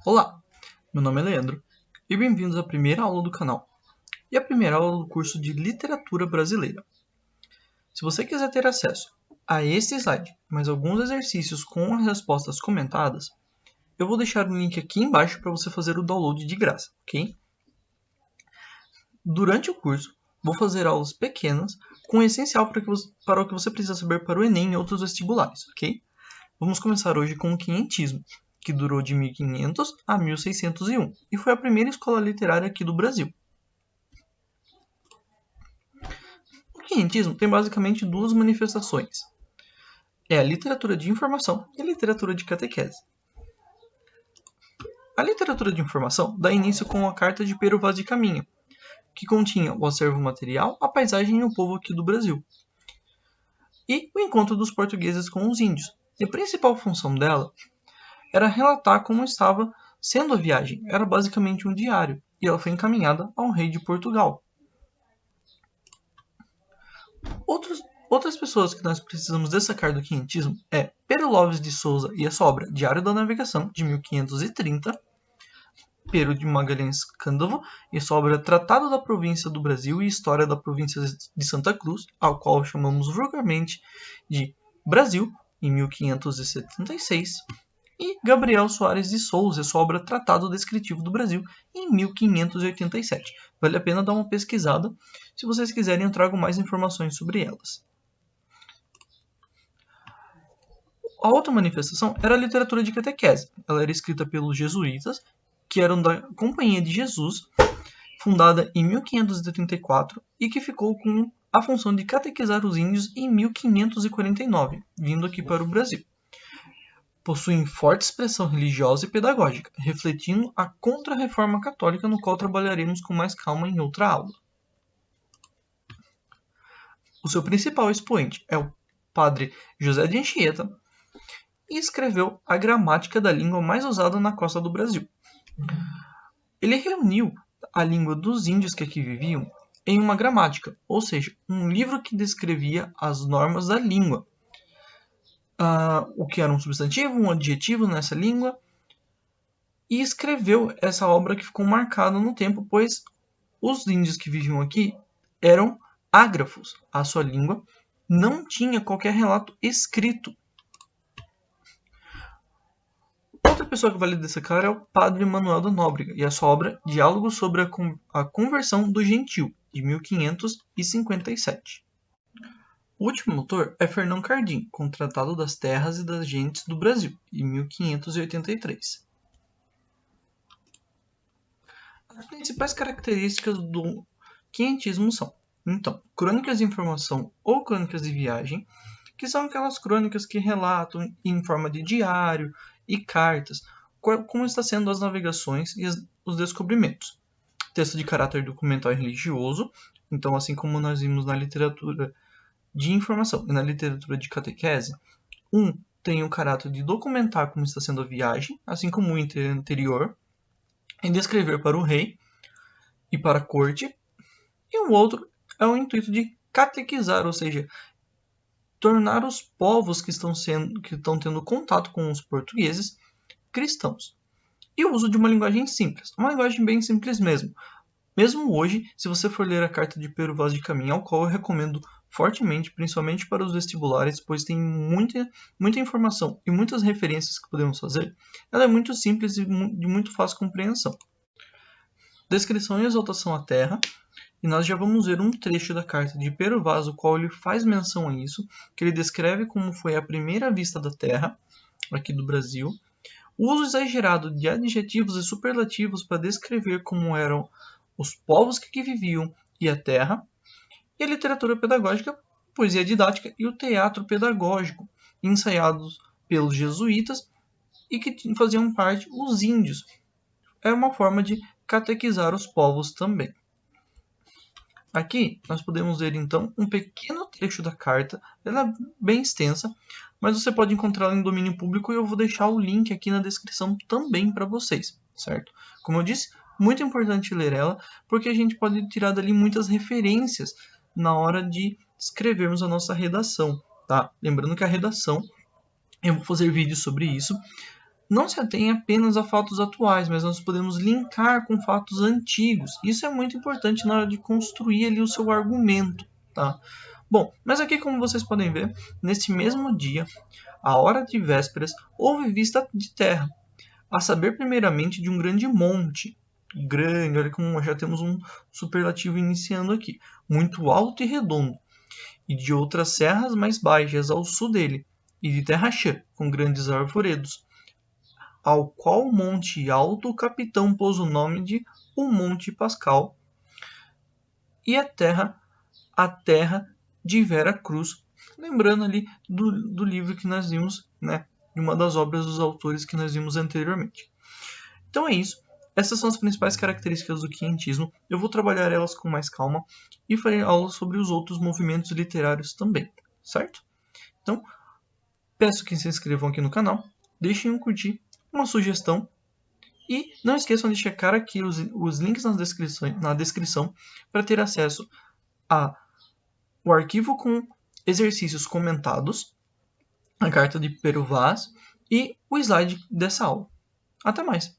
Olá, meu nome é Leandro e bem-vindos à primeira aula do canal e à primeira aula do curso de Literatura Brasileira. Se você quiser ter acesso a este slide, mais alguns exercícios com as respostas comentadas, eu vou deixar o link aqui embaixo para você fazer o download de graça, ok? Durante o curso, vou fazer aulas pequenas com o essencial para o que você precisa saber para o Enem e outros vestibulares, ok? Vamos começar hoje com o quinhentismo, que durou de 1500 a 1601 e foi a primeira escola literária aqui do Brasil. O quinhentismo tem basicamente duas manifestações. É a literatura de informação e a literatura de catequese. A literatura de informação dá início com a Carta de Pero Vaz de Caminha, que continha o acervo material, a paisagem e o povo aqui do Brasil. E o encontro dos portugueses com os índios. E a principal função dela era relatar como estava sendo a viagem. Era basicamente um diário, e ela foi encaminhada ao rei de Portugal. Outras pessoas que nós precisamos destacar do quinhentismo é Pero Lopes de Souza e a sua obra Diário da Navegação, de 1530, Pero de Magalhães Cândavo e sua obra Tratado da Província do Brasil e História da Província de Santa Cruz, ao qual chamamos vulgarmente de Brasil, em 1576, e Gabriel Soares de Souza e sua obra Tratado Descritivo do Brasil, em 1587. Vale a pena dar uma pesquisada. Se vocês quiserem, eu trago mais informações sobre elas. A outra manifestação era a literatura de catequese. Ela era escrita pelos jesuítas, que eram da Companhia de Jesus, fundada em 1534 e que ficou com a função de catequizar os índios em 1549, vindo aqui para o Brasil. Possuem forte expressão religiosa e pedagógica, refletindo a Contra-Reforma Católica, no qual trabalharemos com mais calma em outra aula. O seu principal expoente é o padre José de Anchieta, e escreveu a gramática da língua mais usada na costa do Brasil. Ele reuniu a língua dos índios que aqui viviam em uma gramática, ou seja, um livro que descrevia as normas da língua. O que era um substantivo, um adjetivo nessa língua, e escreveu essa obra que ficou marcada no tempo, pois os índios que viviam aqui eram ágrafos. A sua língua não tinha qualquer relato escrito. Outra pessoa que vale destacar é o padre Manuel da Nóbrega e a sua obra Diálogos sobre a Conversão do Gentil, de 1557. O último autor é Fernão Cardim, com o Tratado das Terras e das Gentes do Brasil, de 1583. As principais características do quinhentismo são, então, crônicas de informação ou crônicas de viagem, que são aquelas crônicas que relatam em forma de diário e cartas como está sendo as navegações e os descobrimentos. Texto de caráter documental e religioso, então, assim como nós vimos na literatura de informação e na literatura de catequese, tem o caráter de documentar como está sendo a viagem, assim como o anterior, em descrever para o rei e para a corte, e o outro é o intuito de catequizar, ou seja, tornar os povos que estão tendo contato com os portugueses cristãos. E o uso de uma linguagem simples, uma linguagem bem simples mesmo. Mesmo hoje, se você for ler a Carta de Pero Vaz de Caminha, ao qual eu recomendo fortemente, principalmente para os vestibulares, pois tem muita informação e muitas referências que podemos fazer, ela é muito simples e de muito fácil compreensão. Descrição e exaltação à terra, e nós já vamos ver um trecho da Carta de Pero Vaz, o qual ele faz menção a isso, que ele descreve como foi a primeira vista da terra, aqui do Brasil, o uso exagerado de adjetivos e superlativos para descrever como eram os povos que aqui viviam e a terra, e a literatura pedagógica, poesia didática e o teatro pedagógico, ensaiados pelos jesuítas e que faziam parte os índios. Era uma forma de catequizar os povos também. Aqui nós podemos ver então um pequeno trecho da carta, ela é bem extensa, mas você pode encontrá-la em domínio público e eu vou deixar o link aqui na descrição também para vocês, certo? Como eu disse, muito importante ler ela, porque a gente pode tirar dali muitas referências na hora de escrevermos a nossa redação, tá? Lembrando que a redação, eu vou fazer vídeos sobre isso, não se atém apenas a fatos atuais, mas nós podemos linkar com fatos antigos. Isso é muito importante na hora de construir ali o seu argumento, tá? Bom, mas aqui, como vocês podem ver, nesse mesmo dia, à hora de vésperas, houve vista de terra, a saber primeiramente de um grande monte. Grande, olha como já temos um superlativo iniciando aqui. Muito alto e redondo, e de outras serras mais baixas ao sul dele, e de terra chã, com grandes arvoredos, ao qual monte alto o capitão pôs o nome de o Monte Pascal, e a terra de Vera Cruz, lembrando ali do livro que nós vimos, né, de uma das obras dos autores que nós vimos anteriormente. Então é isso. Essas são as principais características do quinhentismo. Eu vou trabalhar elas com mais calma e farei aula sobre os outros movimentos literários também, certo? Então, peço que se inscrevam aqui no canal, deixem um curtir, uma sugestão e não esqueçam de checar aqui os links na descrição para ter acesso ao arquivo com exercícios comentados, a carta de Pero Vaz e o slide dessa aula. Até mais!